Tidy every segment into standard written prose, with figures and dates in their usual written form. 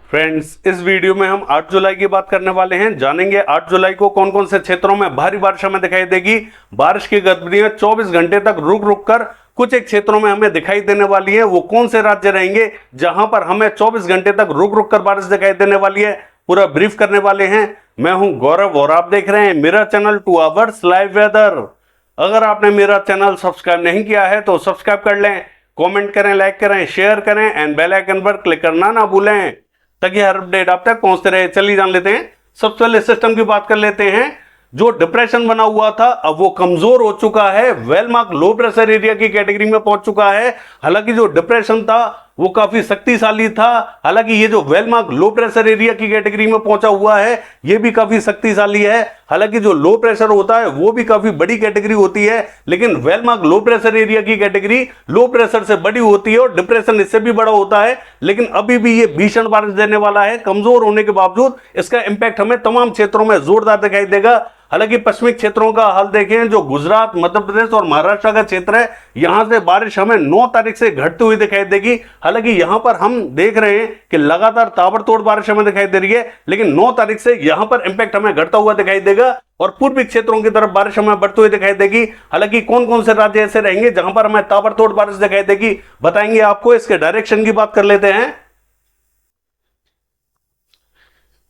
Friends, इस video में हम 8 जुलाई की बात करने वाले हैं। जानेंगे 8 जुलाई को कौन कौन से क्षेत्रों में भारी बारिश हमें दिखाई देगी। बारिश की गतिविधियां 24 घंटे तक रुक रुक कर कुछ एक क्षेत्रों में हमें दिखाई देने वाली है। वो कौन से राज्य रहेंगे जहां पर हमें 24 घंटे तक रुक रुक कर बारिश दिखाई देने वाली है, पूरा ब्रीफ करने वाले हैं। मैं हूं गौरव और आप देख रहे हैं मेरा चैनल 2 आवर्स लाइव वेदर। अगर आपने मेरा चैनल सब्सक्राइब नहीं किया है तो सब्सक्राइब कर लें, कमेंट करें, लाइक करें, शेयर करें एंड बेल आइकन पर क्लिक करना ना भूलें ताकि हर अपडेट आप तक पहुंचते रहे। चलिए जान लेते हैं। सबसे पहले सिस्टम की बात कर लेते हैं। जो डिप्रेशन बना हुआ था अब वो कमजोर हो चुका है, well mark low pressure area की कैटेगरी में पहुंच चुका है। हालांकि जो डिप्रेशन था वो काफी शक्तिशाली था। हालांकि ये जो well mark low pressure area की कैटेगरी में पहुंचा हुआ है ये भी काफी शक्तिशाली है। हालांकि जो लो प्रेशर होता है वो भी काफी बड़ी कैटेगरी होती है, लेकिन well mark low pressure area की कैटेगरी लो प्रेशर से बड़ी होती है और डिप्रेशन इससे भी बड़ा होता है। लेकिन अभी भी ये भीषण बारिश देने वाला है। कमजोर होने के बावजूद इसका इंपैक्ट हमें तमाम क्षेत्रों में जोरदार दिखाई देगा। हालांकि पश्चिमी क्षेत्रों का हाल देखें, जो गुजरात, मध्य प्रदेश और महाराष्ट्र का क्षेत्र है, यहां से बारिश हमें 9 तारीख से घटती हुई दिखाई देगी। हालांकि यहां पर हम देख रहे हैं कि लगातार ताबड़तोड़ बारिश हमें दिखाई दे रही है, लेकिन 9 तारीख से यहां पर इंपैक्ट हमें घटता हुआ दिखाई देगा और पूर्वी क्षेत्रों की तरफ बारिश हमें बढ़ती हुई दिखाई देगी। हालांकि कौन कौन से राज्य ऐसे रहेंगे जहां पर हमें ताबड़तोड़ बारिश दिखाई देगी बताएंगे आपको। इसके डायरेक्शन की बात कर लेते हैं।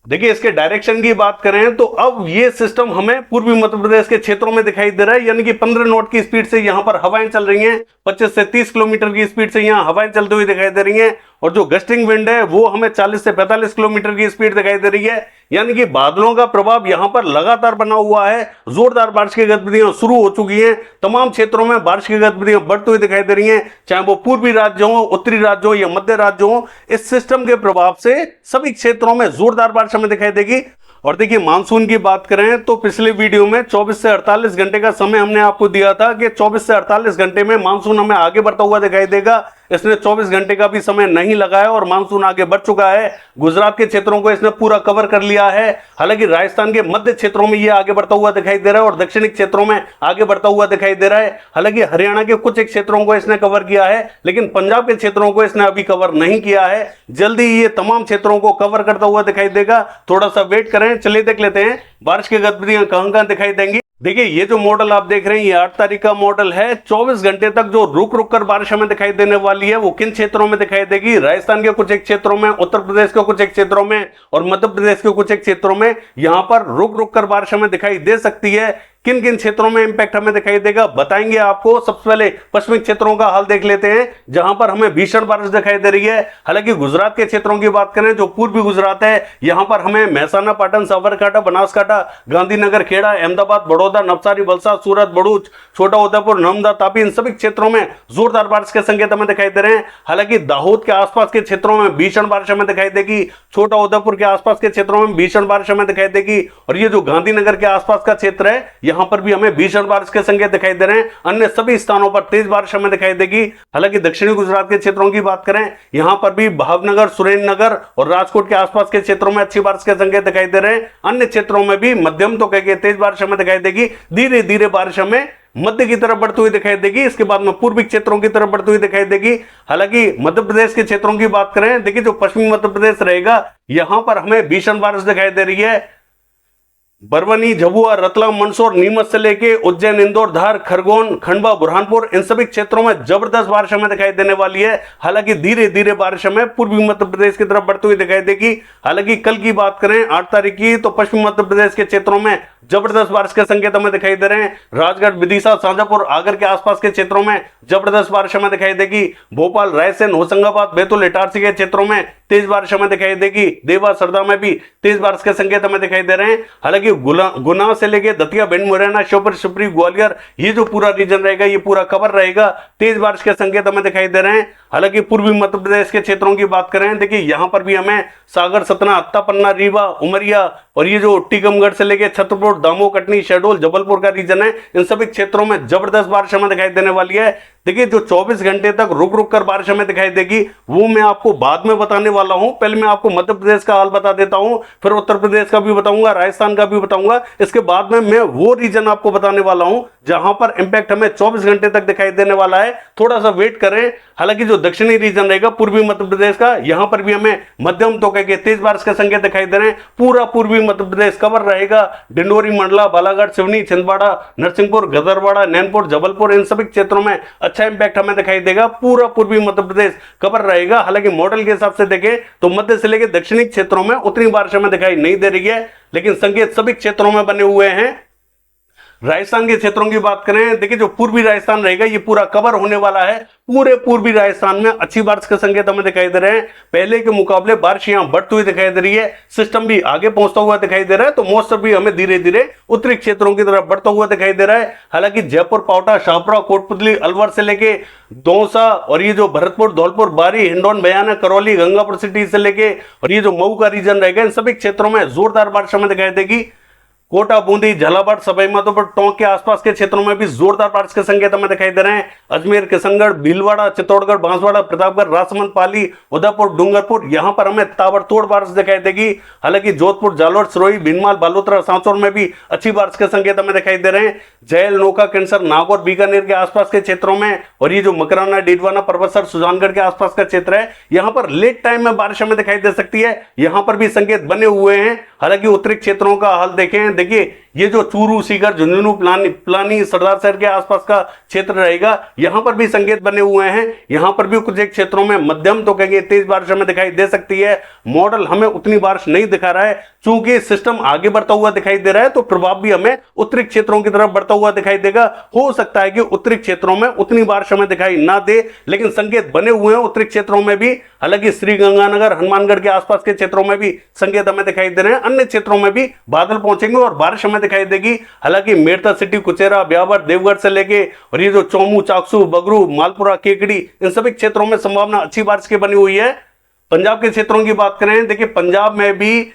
देखिए, इसके डायरेक्शन की बात करें तो अब ये सिस्टम हमें पूर्वी मध्य प्रदेश के क्षेत्रों में दिखाई दे रहा है, यानी कि 15 नॉट की स्पीड से यहां पर हवाएं चल रही हैं। 25 से 30 किलोमीटर की स्पीड से यहां हवाएं चलती हुई दिखाई दे रही हैं और जो गस्टिंग विंड है वो हमें 40 से 45 किलोमीटर की स्पीड दिखाई दे रही है। यानी कि बादलों का प्रभाव यहां पर लगातार बना हुआ है। जोरदार बारिश की गतिविधियां शुरू हो चुकी हैं। तमाम क्षेत्रों में बारिश की गतिविधियां बढ़ती हुई दिखाई दे रही हैं, चाहे वो पूर्वी राज्य हो, उत्तरी राज्य हो या मध्य राज्य हो। इस सिस्टम के प्रभाव से सभी क्षेत्रों में जोरदार बारिश हमें दिखाई देगी। और देखिए, मानसून की बात करें तो पिछले वीडियो में 24 से 48 घंटे का समय हमने आपको दिया था कि 24 से 48 घंटे में मानसून हमें आगे बढ़ता हुआ दिखाई देगा। इसने 24 घंटे का भी समय नहीं लगाया और मानसून आगे बढ़ चुका है। गुजरात के क्षेत्रों को इसने पूरा कवर कर लिया है। हालांकि राजस्थान के मध्य क्षेत्रों में यह आगे बढ़ता हुआ दिखाई दे रहा है और दक्षिणी क्षेत्रों में आगे बढ़ता हुआ दिखाई दे रहा है। हालांकि हरियाणा के कुछ एक क्षेत्रों को इसने कवर किया है, लेकिन पंजाब के क्षेत्रों को इसने अभी कवर नहीं किया है। जल्दी ये तमाम क्षेत्रों को कवर करता हुआ दिखाई देगा, थोड़ा सा वेट करें। चलिए देख लेते हैं बारिश की गतिविधियां कहां कहां दिखाई देंगी। देखिए, ये जो मॉडल आप देख रहे हैं ये 8 तारीख का मॉडल है। 24 घंटे तक जो रुक रुक कर बारिश हमें दिखाई देने वाली है वो किन क्षेत्रों में दिखाई देगी। राजस्थान के कुछ एक क्षेत्रों में, उत्तर प्रदेश के कुछ एक क्षेत्रों में और मध्य प्रदेश के कुछ एक क्षेत्रों में यहां पर रुक रुक कर बारिश हमें दिखाई दे सकती है। किन किन क्षेत्रों में इंपैक्ट हमें दिखाई देगा बताएंगे आपको। सबसे पहले पश्चिमी क्षेत्रों का हाल देख लेते हैं जहां पर हमें भीषण बारिश दिखाई दे रही है। हालांकि गुजरात के क्षेत्रों की बात करें, जो पूर्वी गुजरात है, यहां पर हमें महसाना, पाटन, साबरकांठा, बनासकांठा, गांधीनगर, खेड़ा, अहमदाबाद, बड़ौदा, नवसारी, वलसाड, सूरत, भरूच, छोटा उदेपुर, नर्मदा, तापी, इन सभी क्षेत्रों में जोरदार बारिश के संकेत हमें दिखाई दे रहे हैं। हालांकि दाहोद के आसपास के क्षेत्रों में भीषण बारिश हमें दिखाई देगी। छोटा उदेपुर के आसपास के क्षेत्रों में भीषण बारिश हमें दिखाई देगी और ये जो गांधीनगर के आसपास का क्षेत्र है यहां पर भी हमें भीषण बारिश के संकेत दिखाई दे रहे हैं। अन्य सभी स्थानों पर तेज बारिश हमें दिखाई देगी। हालांकि दक्षिणी गुजरात के क्षेत्रों की बात करें, यहां पर भी भावनगर, सुरेंद्रनगर और राजकोट के आसपास के क्षेत्रों में अच्छी बारिश के संकेत दिखाई दे रहे हैं। अन्य क्षेत्रों में भी मध्यम तो कह के तेज बारिश हमें दिखाई देगी। धीरे धीरे बारिश हमें मध्य की तरफ बढ़ती हुई दिखाई देगी, इसके बाद में पूर्वी क्षेत्रों की तरफ बढ़ती हुई दिखाई देगी। हालांकि मध्य प्रदेश के क्षेत्रों की बात करें, देखिए जो पश्चिमी मध्य प्रदेश रहेगा यहां पर हमें भीषण बारिश दिखाई दे रही है। बरवनी, झबुआ, रतलाम, मंदसौर, नीमच से लेके उज्जैन, इंदौर, धार, खरगोन, खंडवा, बुरहानपुर, इन सभी क्षेत्रों में जबरदस्त बारिश हमें दिखाई देने वाली है। हालांकि धीरे धीरे बारिश हमें पूर्वी मध्य प्रदेश की तरफ बढ़ती हुई दिखाई देगी। हालांकि कल की बात करें 8 तारीख की, तो पश्चिमी मध्य प्रदेश के क्षेत्रों में जबरदस्त बारिश के संकेत हमें दिखाई दे रहे हैं। राजगढ़, विदिशा, शाजापुर, आगर के आसपास के क्षेत्रों में जबरदस्त बारिश हमें दिखाई देगी। भोपाल, रायसेन, होशंगाबाद, बैतूल, इटारसी के क्षेत्रों में तेज बारिश हमें दिखाई देगी। देवा, सरदा में भी तेज बारिश के संकेत हमें दिखाई दे रहे हैं। हालांकि गुना से लेके दतिया, भिंड, मुरैना, श्योपुर, शिवपुरी, ग्वालियर, ये जो पूरा रीजन रहेगा ये पूरा कवर रहेगा। तेज बारिश के संकेत हमें दिखाई दे रहे हैं। हालांकि पूर्वी मध्य प्रदेश के क्षेत्रों की बात करें, देखिए यहां पर भी हमें सागर, सतना, अत्ता, पन्ना, रीवा, उमरिया और ये जो टीकमगढ़ से लेके छतरपुर, दामोह, कटनी, शहडोल, जबलपुर का रीजन है, इन सभी क्षेत्रों में जबरदस्त बारिश हमें दिखाई देने वाली है। देखिए जो 24 घंटे तक रुक रुक कर बारिश हमें दिखाई देगी वो मैं आपको बाद में बताने वाला हूं। पहले मैं आपको मध्य प्रदेश का हाल बता देता हूं, फिर उत्तर प्रदेश का भी बताऊंगा, राजस्थान का भी बताऊंगा। इसके बाद में मैं वो रीजन आपको बताने वाला हूं जहां पर इंपैक्ट हमें 24 घंटे तक दिखाई देने वाला है। थोड़ा सा वेट करें। हालांकि जो दक्षिणी रीजन रहेगा पूर्वी मध्य प्रदेश का, यहां पर भी हमें मध्यम तो कह के तेज बारिश के संकेत दिखाई दे रहे हैं। पूरा पूर्वी मध्य प्रदेश कवर रहेगा। डिंडोरी, मंडला, बालाघाट, सिवनी, छिंदवाड़ा, नरसिंहपुर, गदरवाड़ा, नैनपुर, जबलपुर, इन सभी क्षेत्रों में अच्छा इंपैक्ट हमें दिखाई देगा। पूरा पूर्वी मध्य प्रदेश कवर रहेगा। हालांकि मॉडल के हिसाब से देखें तो मध्य से लेकर दक्षिणी क्षेत्रों में उतनी बारिश हमें दिखाई नहीं दे रही है, लेकिन संकेत सभी क्षेत्रों में बने हुए हैं। राजस्थान के क्षेत्रों की बात करें, देखिए जो पूर्वी राजस्थान रहेगा ये पूरा कवर होने वाला है। पूरे पूर्वी राजस्थान में अच्छी बारिश के संकेत हमें दिखाई दे रहे हैं। पहले के मुकाबले बारिश यहां बढ़ती हुई दिखाई दे रही है। सिस्टम भी आगे पहुंचता हुआ दिखाई दे रहा है, तो मौसम भी हमें धीरे धीरे उत्तरी क्षेत्रों की तरफ बढ़ता हुआ दिखाई दे रहा है। हालांकि जयपुर, पावटा, शाहपुरा, कोटपुतली, अलवर से लेके दौसा और ये जो भरतपुर, धौलपुर, बारी, हिंडौन, बयाना, करौली, गंगापुर सिटी से लेके और ये जो मऊ का रीजन रहेगा, इन सभी क्षेत्रों में जोरदार बारिश हमें दिखाई देगी। कोटा, बूंदी, झालावाड़, सवाई माधोपुर, टोंक के आसपास के क्षेत्रों में भी जोरदार बारिश के संकेत हमें दिखाई दे रहे हैं। अजमेर, किशनगढ़, भीलवाड़ा, चित्तौड़गढ़, बांसवाड़ा, प्रतापगढ़, राजसमंद, पाली, उदयपुर, डूंगरपुर, यहां पर हमें ताबड़तोड़ बारिश दिखाई देगी। हालांकि जोधपुर, जालोर, सिरोही, भीनमाल, बालोतरा, सांचौर में भी अच्छी बारिश के संकेत हमें दिखाई दे रहे हैं। जैल, नोका, किन्सर, नागौर, बीकानेर के आसपास के क्षेत्रों में और ये जो मकराना, डीडवाना, परबतसर, सुजानगढ़ के आसपास का क्षेत्र है, यहां पर लेट टाइम में बारिश हमें दिखाई दे सकती है। यहां पर भी संकेत बने हुए हैं। हालांकि उत्तरी क्षेत्रों का हाल देखें, देखिए ये जो चूरू, सीकर, झुंझुनू, पिलानी, सरदार शहर के आसपास का क्षेत्र रहेगा, यहां पर भी संकेत बने हुए हैं। यहां पर भी कुछ एक क्षेत्रों में मध्यम तो कहेंगे तेज बारिश हमें दिखाई दे सकती है। मॉडल हमें उतनी बारिश नहीं दिखा रहा है, चूंकि सिस्टम आगे बढ़ता हुआ दिखाई दे रहा है, तो प्रभाव भी हमें उत्तरी क्षेत्रों की तरफ बढ़ता हुआ दिखाई देगा। हो सकता है कि उत्तरी क्षेत्रों में उतनी बारिश हमें दिखाई ना दे, लेकिन संकेत बने हुए हैं उत्तरी क्षेत्रों में भी। हालांकि श्रीगंगानगर, हनुमानगढ़ के आसपास के क्षेत्रों में भी संकेत हमें दिखाई दे रहे हैं। अन्य क्षेत्रों में भी बादल पहुंचेंगे और बारिश हमें दिखाई देगी। हालांकि मेड़ता सिटी, कुचेरा, ब्यावर, देवगढ़ से लेके और ये जो चौमू, चाकसू, बगरू, मालपुरा, केकड़ी, इन सभी क्षेत्रों में संभावना अच्छी बारिश की बनी हुई है। पंजाब के क्षेत्रों की बात करें, देखिए पंजाब में भी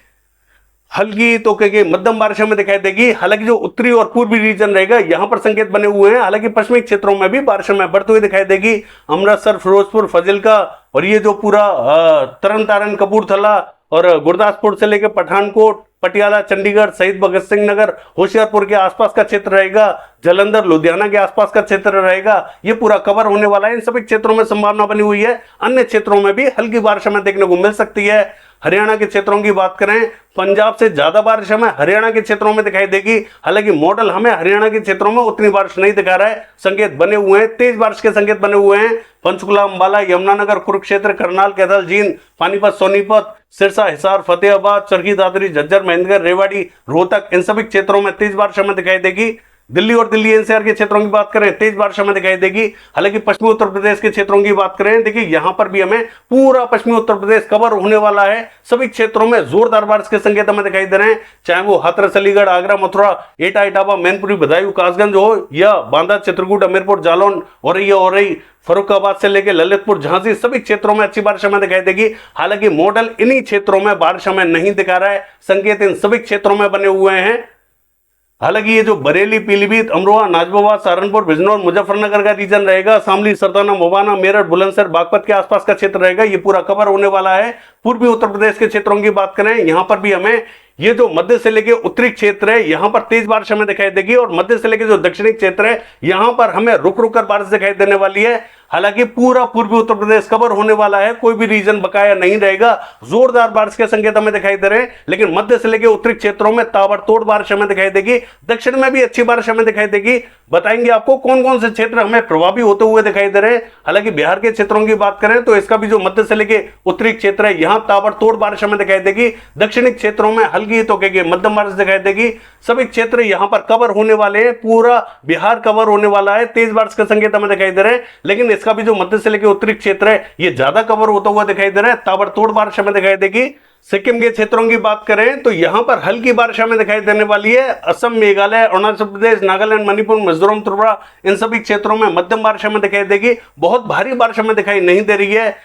हल्की तो कहेंगे मध्यम बारिश हमें दिखाई देगी। हालांकि जो उत्तरी और पूर्वी रीजन रहेगा यहां पर संकेत बने हुए हैं। हालांकि पश्चिमी क्षेत्रों में भी बारिश हमें बढ़ती हुई दिखाई देगी। अमृतसर, फिरोजपुर, फजिल्का और ये जो पूरा तरन तारण, कपूरथला और गुरदासपुर से लेकर पठानकोट, पटियाला, चंडीगढ़, शहीद भगत सिंह नगर, होशियारपुर के आसपास का क्षेत्र रहेगा। जालंधर, लुधियाना के आसपास का क्षेत्र रहेगा, ये पूरा कवर होने वाला है। इन सभी क्षेत्रों में संभावना बनी हुई है। अन्य क्षेत्रों में भी हल्की बारिश हमें देखने को मिल सकती है। हरियाणा के क्षेत्रों की बात करें, पंजाब से ज्यादा बारिश हमें हरियाणा के क्षेत्रों में दिखाई देगी। हालांकि मॉडल हमें हरियाणा के क्षेत्रों में उतनी बारिश नहीं दिखा रहा है। संकेत बने हुए हैं, तेज बारिश के संकेत बने हुए हैं। पंचकुला, अंबाला, यमुनानगर, कुरुक्षेत्र, करनाल, कैथल, जींद, पानीपत, सोनीपत, सिरसा, हिसार, फतेहाबाद, चरखी दादरी, झज्जर, महेंद्रगढ़, रेवाड़ी, रोहतक, इन सभी क्षेत्रों में तेज बारिश हमें दिखाई देगी। दिल्ली और दिल्ली एनसीआर के क्षेत्रों की बात करें, तेज बारिश हमें दिखाई देगी। हालांकि पश्चिमी उत्तर प्रदेश के क्षेत्रों की बात करें, देखिए यहां पर भी हमें पूरा पश्चिमी उत्तर प्रदेश कवर होने वाला है। सभी क्षेत्रों में जोरदार बारिश के संकेत हमें दिखाई दे रहे हैं, चाहे वो हाथरस, अलीगढ़, आगरा, मथुरा, एटा, इटावा, मैनपुरी, बदायूं, कासगंज हो या बांदा, चित्रकूट, अमीरपुर, जालौन, औरई, फरुखाबाद से लेकर ललितपुर, झांसी, सभी क्षेत्रों में अच्छी बारिश हमें दिखाई देगी। हालांकि मॉडल इन्हीं क्षेत्रों में बारिश हमें नहीं दिखा रहा है। संकेत इन सभी क्षेत्रों में बने हुए हैं। हालांकि ये जो बरेली, पीलीभीत, अमरोहा, नाजिबाबाद, सहारनपुर, बिजनौर, मुजफ्फरनगर का रीजन रहेगा, शामली, सरदाना, मोबाना, मेरठ, बुलंदशहर, बागपत के आसपास का क्षेत्र रहेगा, ये पूरा कवर होने वाला है। पूर्वी उत्तर प्रदेश के क्षेत्रों की बात करें, यहां पर भी हमें ये जो मध्य से लेके उत्तरी क्षेत्र है यहां पर तेज बारिश हमें दिखाई देगी, और मध्य से लेके जो दक्षिणी क्षेत्र है यहां पर हमें रुक रुक कर बारिश दिखाई देने वाली है। हालांकि पूरा पूर्वी उत्तर प्रदेश कवर होने वाला है, कोई भी रीजन बकाया नहीं रहेगा। जोरदार बारिश के संकेत हमें दिखाई दे रहे हैं, लेकिन मध्य से लेकर उत्तरी क्षेत्रों में ताबड़तोड़ बारिश हमें दिखाई देगी। दक्षिण में भी अच्छी बारिश हमें दिखाई देगी। बताएंगे आपको कौन कौन से क्षेत्र हमें प्रभावी होते हुए दिखाई दे रहे हैं। हालांकि बिहार के क्षेत्रों की बात करें तो इसका भी जो मध्य से लेकर उत्तरी क्षेत्र है यहां ताबड़तोड़ बारिश हमें दिखाई देगी। दक्षिणी क्षेत्रों में हल्की तो कहेंगे मध्यम बारिश दिखाई देगी। सभी क्षेत्र यहां पर कवर होने वाले हैं, पूरा बिहार कवर होने वाला है। तेज बारिश के संकेत हमें दिखाई दे रहे हैं, लेकिन इसका भी जो मध्य से लेकर उत्तरी क्षेत्र है ये ज्यादा कवर होता हुआ दिखाई दे रहा है। ताबड़तोड़ बारिश हमें दिखाई देगी। सिक्किम के क्षेत्रों की बात करें तो यहां पर हल्की बारिश हमें दिखाई देने वाली है। असम, मेघालय, अरुणाचल प्रदेश, नागालैंड, मणिपुर, मिजोरम, त्रिपुरा, इन सभी क्षेत्रों में मध्यम बारिश हमें दिखाई देगी। बहुत भारी बारिश हमें दिखाई नहीं दे रही है।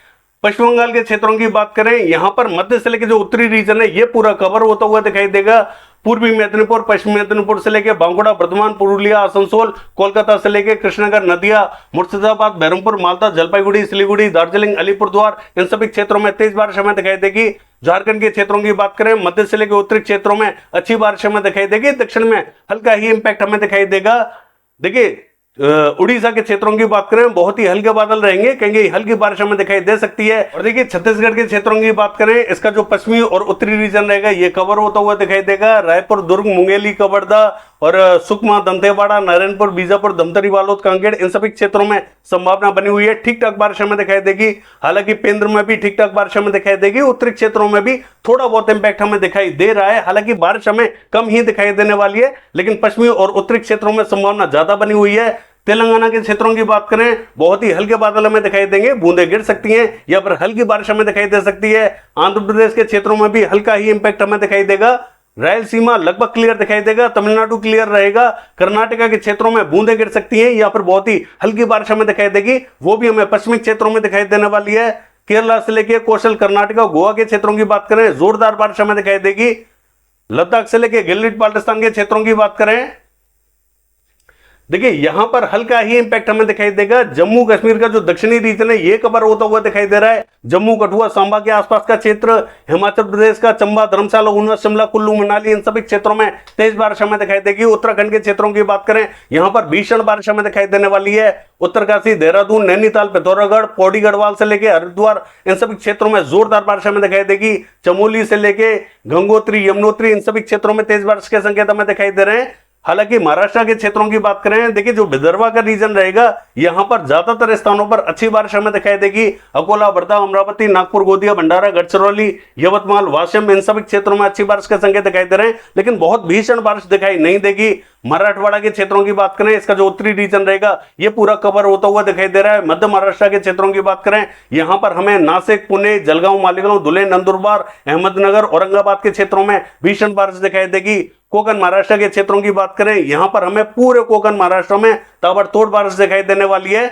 पश्चिम बंगाल के क्षेत्रों की बात करें, यहां पर मध्य से लेकर जो उत्तरी रीजन है ये पूरा कवर होता हुआ दिखाई देगा। पूर्वी मेदिनीपुर, पश्चिमी मेदिनीपुर से लेकर बांकुड़ा, बर्धमान, पुरुलिया, आसनसोल, कोलकाता से लेकर कृष्णनगर, नदिया, मुर्शिदाबाद, बहरमपुर, मालदा, जलपाईगुड़ी, सिलीगुड़ी, दार्जिलिंग, अलीपुरद्वार, इन सभी क्षेत्रों में तेज बारिश हमें दिखाई देगी। झारखंड के क्षेत्रों की बात करें, मध्य से लेकर उत्तरी क्षेत्रों में अच्छी बारिश हमें दिखाई देगी। दक्षिण में हल्का ही इंपैक्ट हमें दिखाई देगा। देखिए उड़ीसा के क्षेत्रों की बात करें, बहुत ही हल्के बादल रहेंगे, कहीं हल्की बारिश हमें दिखाई दे सकती है। और देखिए छत्तीसगढ़ के क्षेत्रों की बात करें, इसका जो पश्चिमी और उत्तरी रीजन रहेगा ये कवर होता हुआ दिखाई देगा। रायपुर, दुर्ग, मुंगेली, कवर्धा और सुकमा, दंतेवाड़ा, नारायणपुर, बीजापुर, धमतरी, बालोद, कांकेर, इन सभी क्षेत्रों में संभावना बनी हुई है। ठीक ठाक बारिश हमें दिखाई देगी। हालांकि पेंद्र में भी ठीक ठाक बारिश हमें दिखाई देगी। उत्तरी क्षेत्रों में भी थोड़ा बहुत इंपैक्ट हमें दिखाई दे रहा है। हालांकि बारिश हमें कम ही दिखाई देने वाली है, लेकिन पश्चिमी और उत्तरी क्षेत्रों में संभावना ज्यादा बनी हुई है। तेलंगाना के क्षेत्रों की बात करें, बहुत ही हल्के बादल हमें दिखाई देंगे, बूंदें गिर सकती हैं या फिर हल्की बारिश हमें दिखाई दे सकती है। आंध्र प्रदेश के क्षेत्रों में भी हल्का ही इंपैक्ट हमें दिखाई देगा। रायलसीमा लगभग क्लियर दिखाई देगा, तमिलनाडु क्लियर रहेगा। कर्नाटका के क्षेत्रों में बूंदें गिर सकती हैं या फिर बहुत ही हल्की बारिश हमें दिखाई देगी, वो भी हमें पश्चिमी क्षेत्रों में दिखाई देने वाली है। केरला से लेकर कोस्टल कर्नाटका, गोवा के क्षेत्रों की बात करें, जोरदार बारिश हमें दिखाई देगी। लद्दाख से लेकर गिलगित बाल्टिस्तान के क्षेत्रों की बात करें, देखिए यहां पर हल्का ही इंपैक्ट हमें दिखाई देगा। जम्मू कश्मीर का जो दक्षिणी रीजन है ये कवर होता हुआ दिखाई दे रहा है। जम्मू, कठुआ, सांबा के आसपास का क्षेत्र, हिमाचल प्रदेश का चंबा, धर्मशाला, ऊना, शिमला, कुल्लू, मनाली, इन सभी क्षेत्रों में तेज बारिश हमें दिखाई देगी। उत्तराखंड के क्षेत्रों की बात करें, यहां पर भीषण बारिश हमें दिखाई देने वाली है। उत्तरकाशी, देहरादून, नैनीताल, पिथौरागढ़, पौड़ी गढ़वाल से लेकर हरिद्वार, इन सभी क्षेत्रों में जोरदार बारिश हमें दिखाई देगी। चमोली से लेकर गंगोत्री, यमुनोत्री, इन सभी क्षेत्रों में तेज बारिश के संकेत हमें दिखाई दे रहे हैं। हालांकि महाराष्ट्र के क्षेत्रों की बात करें, देखिए जो विदर्भा का रीजन रहेगा यहां पर ज्यादातर स्थानों पर अच्छी बारिश हमें दिखाई देगी। अकोला, वर्धा, अमरावती, नागपुर, गोंदिया, भंडारा, गढ़चिरौली, यवतमाल, वाशिम, इन सभी क्षेत्रों में अच्छी बारिश के संकेत दिखाई दे रहे हैं, लेकिन बहुत भीषण बारिश दिखाई नहीं देगी। मराठवाड़ा के क्षेत्रों की बात करें, इसका जो उत्तरी रीजन रहेगा ये पूरा कवर होता हुआ दिखाई दे रहा है। मध्य महाराष्ट्र के क्षेत्रों की बात करें, यहां पर हमें नासिक, पुणे, जलगांव, मालेगांव, धुले, नंदुरबार, अहमदनगर, औरंगाबाद के क्षेत्रों में भीषण बारिश दिखाई देगी। कोकण महाराष्ट्र के क्षेत्रों की बात करें, यहां पर हमें पूरे कोकण महाराष्ट्र में ताबड़तोड़ बारिश दिखाई देने वाली है।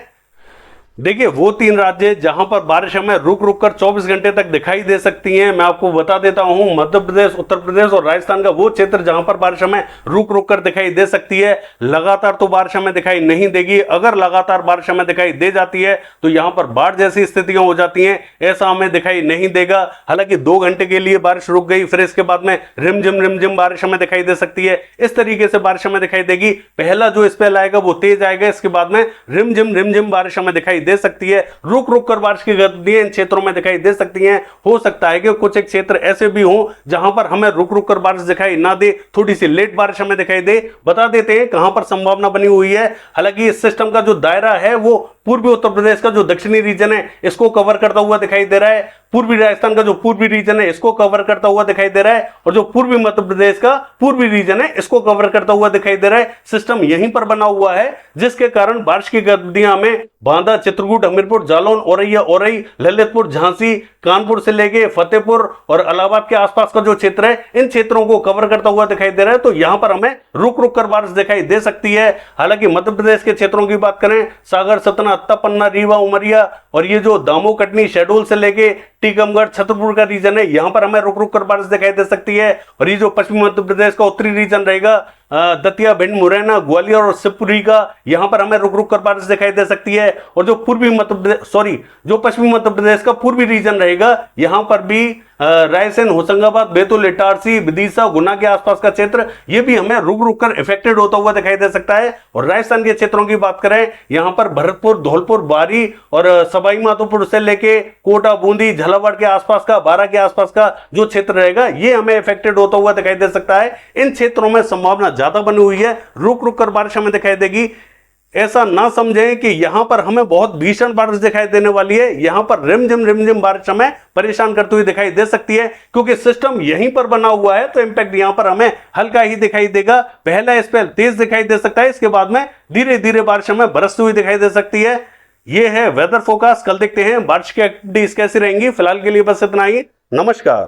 देखिए वो तीन राज्य जहां पर बारिश हमें रुक रुक कर 24 घंटे तक दिखाई दे सकती है, मैं आपको बता देता हूं। मध्य प्रदेश, उत्तर प्रदेश और राजस्थान का वो क्षेत्र जहां पर बारिश हमें रुक रुक कर दिखाई दे सकती है। लगातार तो बारिश हमें दिखाई नहीं देगी। अगर लगातार बारिश हमें दिखाई दे जाती है तो यहां पर बाढ़ जैसी स्थितियां हो जाती हैं, ऐसा हमें दिखाई नहीं देगा। हालांकि 2 घंटे के लिए बारिश रुक गई, फिर इसके बाद में रिमझिम बारिश हमें दिखाई दे सकती है। इस तरीके से बारिश हमें दिखाई देगी। पहला जो स्पेल आएगा वो तेज आएगा, इसके बाद में रिमझिम बारिश हमें दिखाई दे सकती है। रुक रुक कर बारिश की गतिविधियां इन क्षेत्रों में दिखाई दे सकती हैं। हो सकता है कि कुछ एक क्षेत्र ऐसे भी हों जहां पर हमें रुक रुक कर बारिश दिखाई ना दे, थोड़ी सी लेट बारिश हमें दिखाई दे। बता देते हैं कहां पर संभावना बनी हुई है। हालांकि इस सिस्टम का जो दायरा है वो पूर्वी उत्तर प्रदेश का जो दक्षिणी रीजन है इसको कवर करता हुआ दिखाई दे रहा है। पूर्वी राजस्थान का जो पूर्वी रीजन है इसको कवर करता हुआ दिखाई दे रहा है, और जो पूर्वी मध्य प्रदेश का पूर्वी रीजन है इसको कवर करता हुआ दिखाई दे रहा है। सिस्टम यहीं पर बना हुआ है, जिसके कारण बारिश की गतिविधियां हमें बांदा, चित्रकूट, हमीरपुर, जालौन, औरैया, औरई, ललितपुर, झांसी, कानपुर से लेके फतेहपुर और इलाहाबाद के आसपास का जो क्षेत्र है इन क्षेत्रों को कवर करता हुआ दिखाई दे रहा है। तो यहां पर हमें रुक रुक कर बारिश दिखाई दे सकती है। हालांकि मध्य प्रदेश के क्षेत्रों की बात करें, सागर, सतना, अत्ता, पन्ना, रीवा, उमरिया और ये जो दामो, कटनी, शहडोल से लेके टीकमगढ़, छतरपुर का रीजन है, यहां पर हमें रुक रुक कर बारिश दिखाई दे सकती है। और ये जो पश्चिमी मध्य प्रदेश का उत्तरी रीजन रहेगा, दतिया, भिंड, मुरैना, ग्वालियर और शिवपुरी का, यहां पर हमें रुक रुक कर बारिश दिखाई दे सकती है। और जो जो पश्चिमी मध्य प्रदेश का पूर्वी रीजन रहेगा, यहां पर भी रायसेन, होशंगाबाद, बैतूल, इटारसी, विदिशा, गुना के आसपास का क्षेत्र, ये भी हमें रुक रुक कर इफेक्टेड होता हुआ दिखाई दे सकता है। और राजस्थान के क्षेत्रों की बात करें, यहां पर भरतपुर, धौलपुर, बारी और सवाई माधोपुर से लेके कोटा, बूंदी, झालावाड़ के आसपास का, बारा के आसपास का जो क्षेत्र रहेगा ये हमें इफेक्टेड होता हुआ दिखाई दे सकता है। इन क्षेत्रों में संभावना ज्यादा बनी हुई है, रुक रुक कर बारिश हमें दिखाई देगी। ऐसा ना समझें कि यहां पर हमें बहुत भीषण बारिश दिखाई देने वाली है। यहां पर रिमझिम बारिश हमें परेशान करती हुई दिखाई दे सकती है, क्योंकि सिस्टम यहीं पर बना हुआ है। तो इंपैक्ट यहां पर हमें हल्का ही दिखाई देगा। पहला स्पेल तेज दिखाई दे सकता है, इसके बाद में धीरे धीरे बारिश हमें बरसती हुई दिखाई दे सकती है। यह है वेदर फोरकास्ट। कल देखते हैं बारिश की एक्टिविटीज कैसी रहेंगी। फिलहाल के लिए बस इतना ही। नमस्कार।